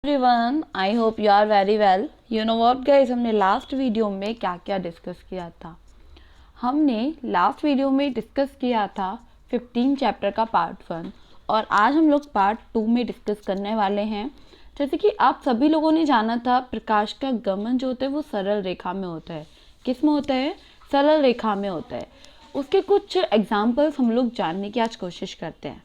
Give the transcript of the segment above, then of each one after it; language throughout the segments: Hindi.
Everyone, I hope you are very well. You know what guys, हमने लास्ट वीडियो में क्या क्या डिस्कस किया था। हमने लास्ट वीडियो में डिस्कस किया था 15 चैप्टर का पार्ट 1 और आज हम लोग पार्ट 2 में डिस्कस करने वाले हैं। जैसे कि आप सभी लोगों ने जाना था, प्रकाश का गमन जो होता है वो सरल रेखा में होता है। किस में होता है? सरल रेखा में होता है। उसके कुछ एग्जाम्पल्स हम लोग जानने की आज कोशिश करते हैं।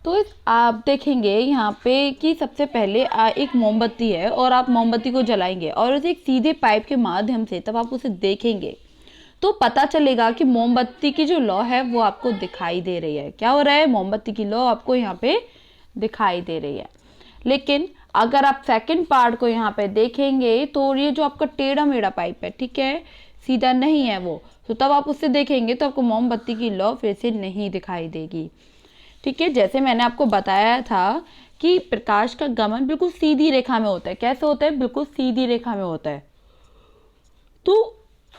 तो आप देखेंगे यहाँ पे कि सबसे पहले एक मोमबत्ती है और आप मोमबत्ती को जलाएंगे और उसे एक सीधे पाइप के माध्यम से तब आप उसे देखेंगे तो पता चलेगा कि मोमबत्ती की जो लौ है वो आपको दिखाई दे रही है। क्या हो रहा है? मोमबत्ती की लौ आपको यहाँ पे दिखाई दे रही है। लेकिन अगर आप सेकंड पार्ट को यहाँ पे देखेंगे तो ये जो आपका टेढ़ा मेढ़ा पाइप है, ठीक है, सीधा नहीं है वो, तो तब आप उससे देखेंगे तो आपको मोमबत्ती की लौ फिर से नहीं दिखाई देगी। ठीक है, जैसे मैंने आपको बताया था कि प्रकाश का गमन बिल्कुल सीधी रेखा में होता है। कैसे होता है? बिल्कुल सीधी रेखा में होता है। तो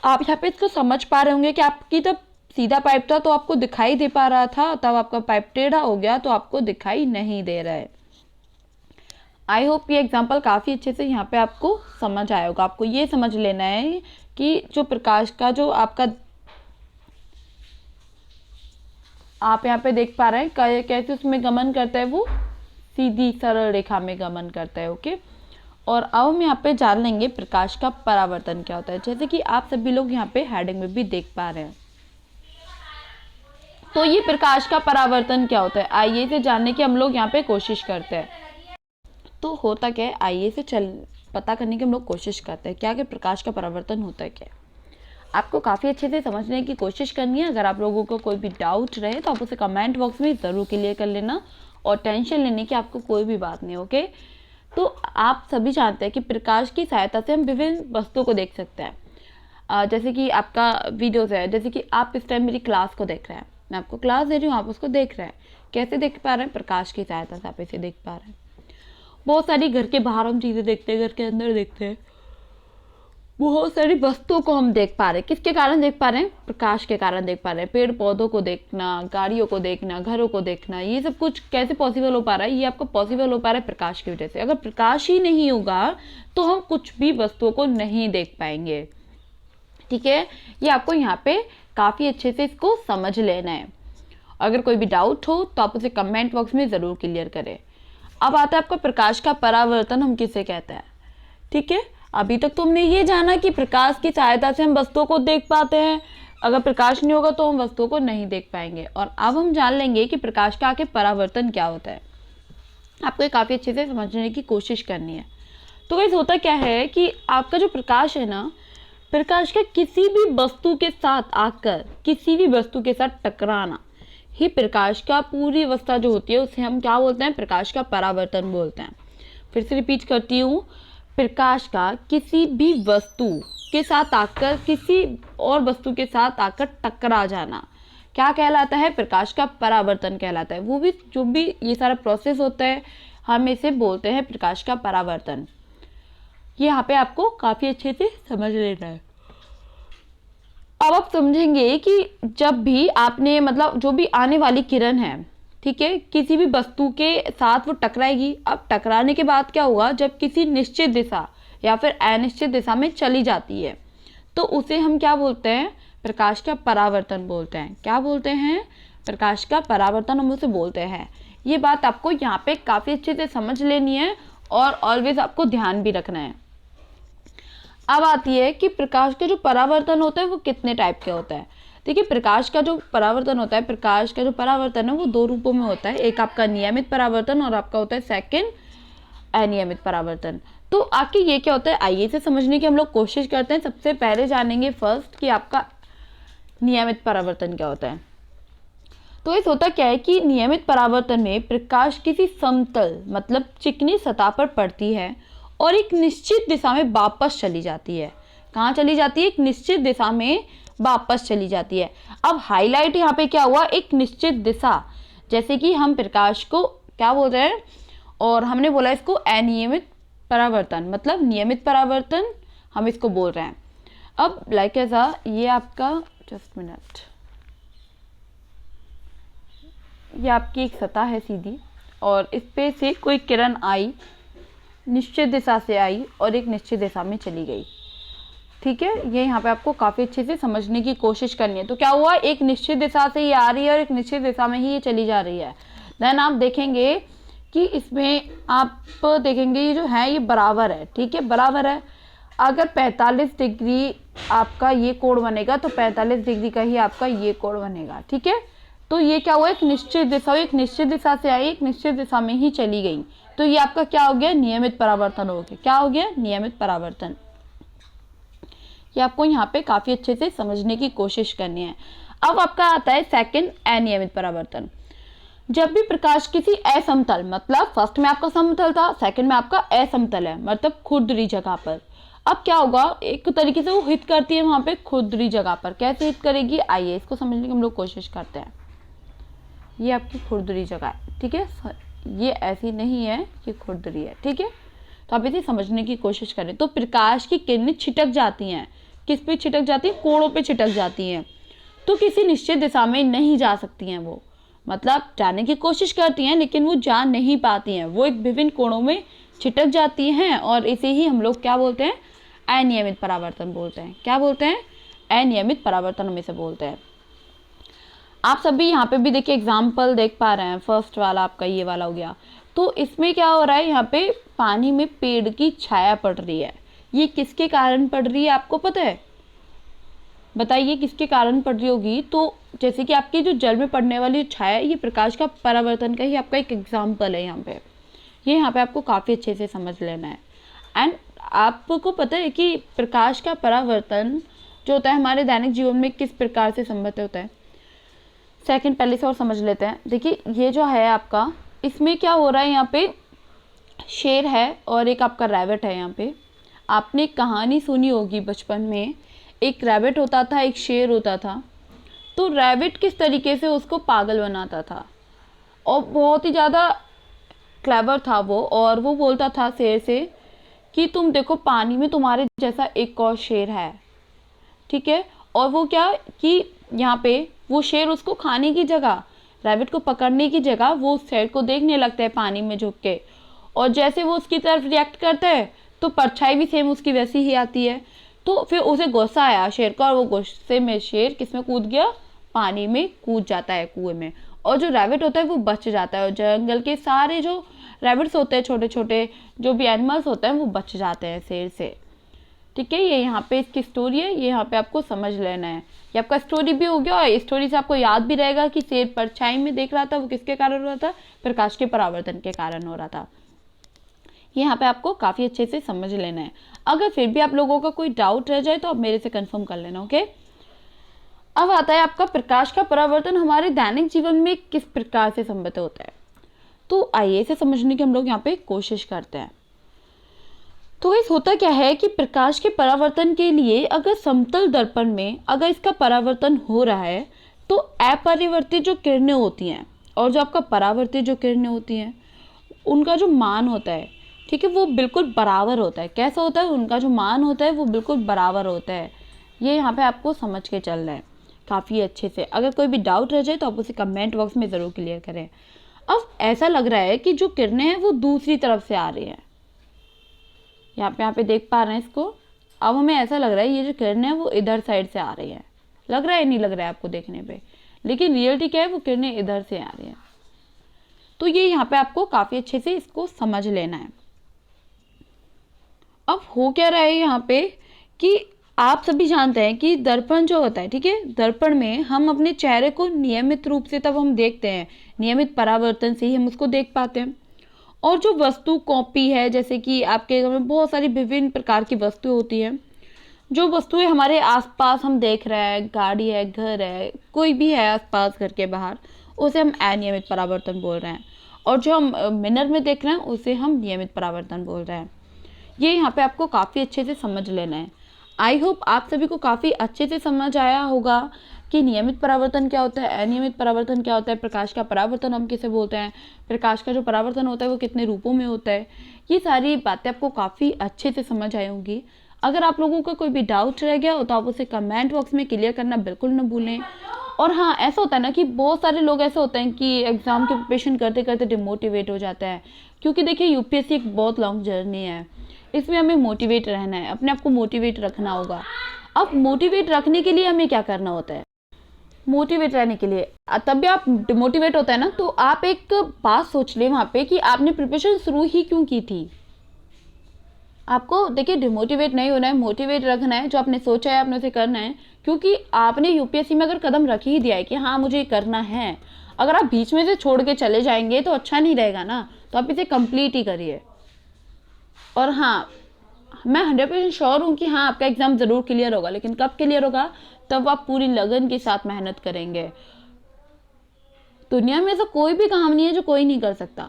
आप यहाँ पे इसको समझ पा रहे होंगे कि आपकी जब सीधा पाइप था तो आपको दिखाई दे पा रहा था, तब आपका पाइप टेढ़ा हो गया तो आपको दिखाई नहीं दे रहा है। आई होप ये एग्जाम्पल काफ़ी अच्छे से यहाँ पे आपको समझ आया होगा। आपको ये समझ लेना है कि जो प्रकाश का जो आपका आप यहाँ पे देख पा रहे हैं कैसे उसमें गमन करता है, वो सीधी सरल रेखा में गमन करता है। ओके, और अब हम यहाँ पे जान लेंगे प्रकाश का परावर्तन क्या होता है। जैसे कि आप सभी लोग यहाँ पे हेडिंग में भी देख पा रहे हैं। तो ये प्रकाश का परावर्तन क्या होता है, आइए इसे जानने की हम लोग यहाँ पे कोशिश करते हैं। तो होता क्या है, आइए इसे पता करने की हम लोग कोशिश करते हैं क्या कि प्रकाश का परावर्तन होता है क्या। आपको काफ़ी अच्छे से समझने की कोशिश करनी है। अगर आप लोगों को कोई भी डाउट रहे तो आप उसे कमेंट बॉक्स में ज़रूर क्लियर कर लेना और टेंशन लेने की आपको कोई भी बात नहीं। ओके, तो आप सभी जानते हैं कि प्रकाश की सहायता से हम विभिन्न वस्तुओं को देख सकते हैं। जैसे कि आपका वीडियोज़ है, जैसे कि आप इस टाइम मेरी क्लास को देख रहे हैं, मैं आपको क्लास दे रही हूँ, आप उसको देख रहे हैं। कैसे देख पा रहे हैं? प्रकाश की सहायता से आप इसे देख पा रहे हैं। बहुत सारी घर के बाहर हम चीज़ें देखते हैं, घर के अंदर देखते हैं, बहुत सारी वस्तुओं को हम देख पा रहे हैं। किसके कारण देख पा रहे हैं? प्रकाश के कारण देख पा रहे हैं। पेड़ पौधों को देखना, गाड़ियों को देखना, घरों को देखना, ये सब कुछ कैसे पॉसिबल हो पा रहा है? ये आपको पॉसिबल हो पा रहा है प्रकाश की वजह से। अगर प्रकाश ही नहीं होगा तो हम कुछ भी वस्तुओं को नहीं देख पाएंगे। ठीक है, ये आपको यहाँ पे काफ़ी अच्छे से इसको समझ लेना है। अगर कोई भी डाउट हो तो आप उसे कमेंट बॉक्स में ज़रूर क्लियर करें। अब आता है आपका प्रकाश का परावर्तन हम किसे कहते हैं। ठीक है, अभी तक तो हमने ये जाना कि प्रकाश की सहायता से हम वस्तुओं को देख पाते हैं। अगर प्रकाश नहीं होगा तो हम वस्तुओं को नहीं देख पाएंगे। और अब हम जान लेंगे कि प्रकाश का आके परावर्तन क्या होता है। आपको ये काफ़ी अच्छे से समझने की कोशिश करनी है। तो गाइस, होता क्या है कि आपका जो प्रकाश है ना, प्रकाश का किसी भी वस्तु के साथ आकर किसी भी वस्तु के साथ टकराना ही प्रकाश का पूरी अवस्था जो होती है उसे हम क्या बोलते हैं? प्रकाश का परावर्तन बोलते हैं। फिर से रिपीट करती हूँ, प्रकाश का किसी भी वस्तु के साथ आकर किसी और वस्तु के साथ आकर टकरा जाना क्या कहलाता है? प्रकाश का परावर्तन कहलाता है। वो भी जो भी ये सारा प्रोसेस होता है हम इसे बोलते हैं प्रकाश का परावर्तन। ये यहाँ पे आपको काफ़ी अच्छे से समझ लेना है। अब आप समझेंगे कि जब भी आपने मतलब जो भी आने वाली किरण है, ठीक है, किसी भी वस्तु के साथ वो टकराएगी। अब टकराने के बाद क्या होगा? जब किसी निश्चित दिशा या फिर अनिश्चित दिशा में चली जाती है तो उसे हम क्या बोलते हैं? प्रकाश का परावर्तन बोलते हैं। क्या बोलते हैं? प्रकाश का परावर्तन हम उसे बोलते हैं। ये बात आपको यहाँ पे काफ़ी अच्छे से समझ लेनी है और ऑलवेज आपको ध्यान भी रखना है। अब आती है कि प्रकाश का जो परावर्तन होता है वो कितने टाइप के होता है। देखिए, प्रकाश का जो परावर्तन होता है, प्रकाश का जो परावर्तन है वो दो रूपों में होता है। एक आपका नियमित परावर्तन और आपका होता है सेकंड अनियमित परावर्तन। तो आखिर ये क्या होता है, आइए इसे समझने की हम लोग कोशिश करते हैं। सबसे पहले जानेंगे फर्स्ट कि आपका नियमित परावर्तन क्या होता है। तो इस होता क्या है कि नियमित परावर्तन में प्रकाश किसी समतल मतलब चिकनी सतह पर पड़ती है और एक निश्चित दिशा में वापस चली जाती है। कहाँ चली जाती है? एक निश्चित दिशा में वापस चली जाती है। अब हाईलाइट यहाँ पे क्या हुआ? एक निश्चित दिशा। जैसे कि हम प्रकाश को क्या बोल रहे हैं और हमने बोला इसको अनियमित परावर्तन, मतलब नियमित परावर्तन हम इसको बोल रहे हैं। अब लाइक ऐसा ये आपका जस्ट मिनट, ये आपकी एक सतह है सीधी और इस पे से कोई किरण आई, निश्चित दिशा से आई और एक निश्चित दिशा में चली गई। ठीक है, ये यहाँ पे आपको काफ़ी अच्छे से समझने की कोशिश करनी है। तो क्या हुआ, एक निश्चित दिशा से ये आ रही है और एक निश्चित दिशा में ही ये चली जा रही है। देन आप देखेंगे कि इसमें आप देखेंगे ये जो है ये बराबर है। ठीक है, बराबर है। अगर 45 डिग्री आपका ये कोण बनेगा तो 45 डिग्री का ही आपका ये कोण बनेगा। ठीक है, तो ये क्या हुआ, एक निश्चित दिशा, एक निश्चित दिशा से आई, एक निश्चित दिशा में ही चली गई। तो ये आपका क्या हो गया, नियमित परावर्तन हो गया। क्या हो गया, नियमित परावर्तन। ये आपको यहाँ पे काफी अच्छे से समझने की कोशिश करनी है। अब आपका आता है सेकंड, अनियमित परावर्तन। जब भी प्रकाश किसी असमतल, मतलब फर्स्ट में आपका समतल था, सेकंड में आपका असमतल है, मतलब खुरदरी जगह पर। अब क्या होगा, एक तरीके से वो हिट करती है वहां पे खुरदरी जगह पर। कैसे हिट करेगी, आइए इसको समझने की हम लोग कोशिश करते हैं। ये आपकी खुरदरी जगह है। ठीक है, ये ऐसी नहीं है, ये खुरदरी है। ठीक है, तो आप इसे समझने की कोशिश करें। तो प्रकाश की किरणें छिटक जाती हैं, किस पे छिटक जाती है, कोणों पे छिटक जाती हैं। तो किसी निश्चित दिशा में नहीं जा सकती हैं वो, मतलब जाने की कोशिश करती हैं लेकिन वो जा नहीं पाती हैं, वो एक विभिन्न कोणों में छिटक जाती हैं। और इसे ही हम लोग क्या बोलते हैं, अनियमित परावर्तन बोलते हैं। क्या बोलते हैं, अनियमित परावर्तन हम इसे बोलते हैं। आप सभी यहाँ पे भी देखिए एग्जाम्पल देख पा रहे हैं। फर्स्ट वाला आपका ये वाला हो गया। तो इसमें क्या हो रहा है, यहाँ पे पानी में पेड़ की छाया पड़ रही है। ये किसके कारण पड़ रही है आपको पता है, बताइए किसके कारण पड़ रही होगी। तो जैसे कि आपकी जो जल में पड़ने वाली छाया है, ये प्रकाश का परावर्तन का ही आपका एक एग्जाम्पल है। यहाँ पे ये यहाँ पे आपको काफ़ी अच्छे से समझ लेना है। एंड आपको पता है कि प्रकाश का परावर्तन जो होता है हमारे दैनिक जीवन में किस प्रकार से संबंधित होता है। सेकंड पहले से और समझ लेते हैं। देखिए ये जो है आपका, इसमें क्या हो रहा है, यहाँ पे शेर है और एक आपका रैबिट है। यहाँ पे आपने एक कहानी सुनी होगी बचपन में, एक रैबिट होता था, एक शेर होता था। तो रैबिट किस तरीके से उसको पागल बनाता था, और बहुत ही ज़्यादा क्लेवर था वो। और वो बोलता था शेर से कि तुम देखो पानी में तुम्हारे जैसा एक और शेर है। ठीक है, और वो क्या कि यहाँ पे वो शेर उसको खाने की जगह, रैबिट को पकड़ने की जगह वो शेर को देखने लगता है पानी में झुक के। और जैसे वो उसकी तरफ रिएक्ट करता है तो परछाई भी सेम उसकी वैसी ही आती है। तो फिर उसे गुस्सा आया शेर का, और वो गुस्से में शेर किसमें कूद गया, पानी में कूद जाता है, कुएं में। और जो रैबिट होता है वो बच जाता है, और जंगल के सारे जो रैबिट्स होते हैं, छोटे छोटे जो भी एनिमल्स होते हैं, वो बच जाते हैं शेर से। ठीक है, ये यहाँ पे इसकी स्टोरी है, ये यहाँ पे आपको समझ लेना है। ये आपका स्टोरी भी हो गया, और स्टोरी से आपको याद भी रहेगा कि शेर परछाई में देख रहा था, वो किसके कारण हो रहा था, प्रकाश के परावर्तन के कारण हो रहा था। ये यहाँ पे आपको काफ़ी अच्छे से समझ लेना है। अगर फिर भी आप लोगों का कोई डाउट रह जाए तो आप मेरे से कंफर्म कर लेना। ओके, अब आता है आपका प्रकाश का परावर्तन हमारे दैनिक जीवन में किस प्रकार से संबंधित होता है। तो आइए इसे समझने की हम लोग यहाँ पे कोशिश करते हैं। तो इस होता क्या है कि प्रकाश के परावर्तन के लिए अगर समतल दर्पण में अगर इसका परावर्तन हो रहा है, तो अपरिवर्तित जो किरणें होती हैं और जो आपका परावर्तित जो किरणें होती हैं, उनका जो मान होता है, ठीक है, वो बिल्कुल बराबर होता है। कैसा होता है, उनका जो मान होता है वो बिल्कुल बराबर होता है। ये यहाँ पे आपको समझ के चलना है काफ़ी अच्छे से। अगर कोई भी डाउट रह जाए तो आप उसे कमेंट बॉक्स में ज़रूर क्लियर करें। अब ऐसा लग रहा है कि जो किरणें हैं वो दूसरी तरफ से आ रही हैं, यहाँ पे देख पा रहे हैं इसको। अब हमें ऐसा लग रहा है ये जो किरणें हैं वो इधर साइड से आ रही हैं। लग रहा है नहीं लग रहा है आपको देखने पे, लेकिन रियलिटी क्या है, वो किरणें इधर से आ रही हैं। तो ये यहाँ पे आपको काफ़ी अच्छे से इसको समझ लेना है। अब हो क्या रहा है यहाँ पे कि आप सभी जानते हैं कि दर्पण जो होता है, ठीक है, दर्पण में हम अपने चेहरे को नियमित रूप से तब हम देखते हैं, नियमित परावर्तन से ही हम उसको देख पाते हैं। और जो वस्तु कॉपी है, जैसे कि आपके घर में बहुत सारी विभिन्न प्रकार की वस्तुएं होती हैं, जो वस्तुएं हमारे आसपास हम देख रहे हैं, गाड़ी है, घर है, कोई भी है आसपास घर के बाहर, उसे हम अनियमित परावर्तन बोल रहे हैं। और जो हम मिनर में देख रहे हैं उसे हम नियमित परावर्तन बोल रहे हैं। ये यहाँ पे आपको काफ़ी अच्छे से समझ लेना है। आई होप आप सभी को काफ़ी अच्छे से समझ आया होगा कि नियमित परावर्तन क्या होता है, अनियमित परावर्तन क्या होता है, प्रकाश का परावर्तन हम किसे बोलते हैं, प्रकाश का जो परावर्तन होता है वो कितने रूपों में होता है। ये सारी बातें आपको काफ़ी अच्छे से समझ आई होंगी। अगर आप लोगों का कोई भी डाउट रह गया हो तो आप उसे कमेंट बॉक्स में क्लियर करना बिल्कुल न भूलें। और हाँ, ऐसा होता है ना कि बहुत सारे लोग ऐसे होते हैं कि एग्ज़ाम की प्रिपरेशन करते करते डिमोटिवेट हो जाता है, क्योंकि देखिए यूपीएससी एक बहुत लॉन्ग जर्नी है। इसमें हमें मोटिवेट रहना है, अपने आप को मोटिवेट रखना होगा। अब मोटिवेट रखने के लिए हमें क्या करना होता है? मोटिवेट रहने के लिए तब भी आप डिमोटिवेट होता है ना, तो आप एक बात सोच लें वहाँ पे कि आपने प्रिपरेशन शुरू ही क्यों की थी। आपको देखिए डिमोटिवेट नहीं होना है, मोटिवेट रखना है। जो आपने सोचा है आपने उसे करना है, क्योंकि आपने यूपीएससी में अगर कदम रख ही दिया है कि हाँ मुझे ये करना है, अगर आप बीच में से छोड़ के चले जाएंगे तो अच्छा नहीं रहेगा ना। तो आप इसे कंप्लीट ही करिए। और हाँ, मैं 100% श्योर हूँ कि हाँ आपका एग्ज़ाम ज़रूर क्लियर होगा, लेकिन कब क्लियर होगा? तब आप पूरी लगन के साथ मेहनत करेंगे। दुनिया में ऐसा कोई भी काम नहीं है जो कोई नहीं कर सकता।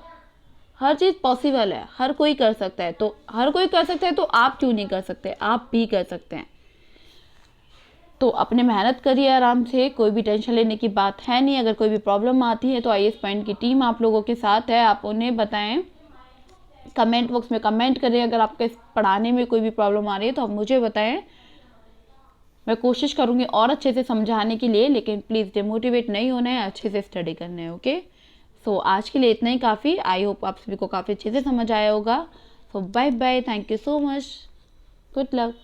हर चीज़ पॉसिबल है, हर कोई कर सकता है। तो हर कोई कर सकता है तो आप क्यों नहीं कर सकते? आप भी कर सकते हैं। तो अपने मेहनत करिए आराम से, कोई भी टेंशन लेने की बात है नहीं। अगर कोई भी प्रॉब्लम आती है तो आईएएस पॉइंट की टीम आप लोगों के साथ है, आप उन्हें बताएं। कमेंट बॉक्स में कमेंट करें। अगर आपके पढ़ाने में कोई भी प्रॉब्लम आ रही है तो आप मुझे बताएं, मैं कोशिश करूँगी और अच्छे से समझाने के लिए। लेकिन प्लीज़ डिमोटिवेट नहीं होना है, अच्छे से स्टडी करना है। ओके, सो आज के लिए इतना ही काफ़ी। आई होप आप सभी को काफ़ी अच्छे से समझ आया होगा। So bye bye, thank you so much, good luck.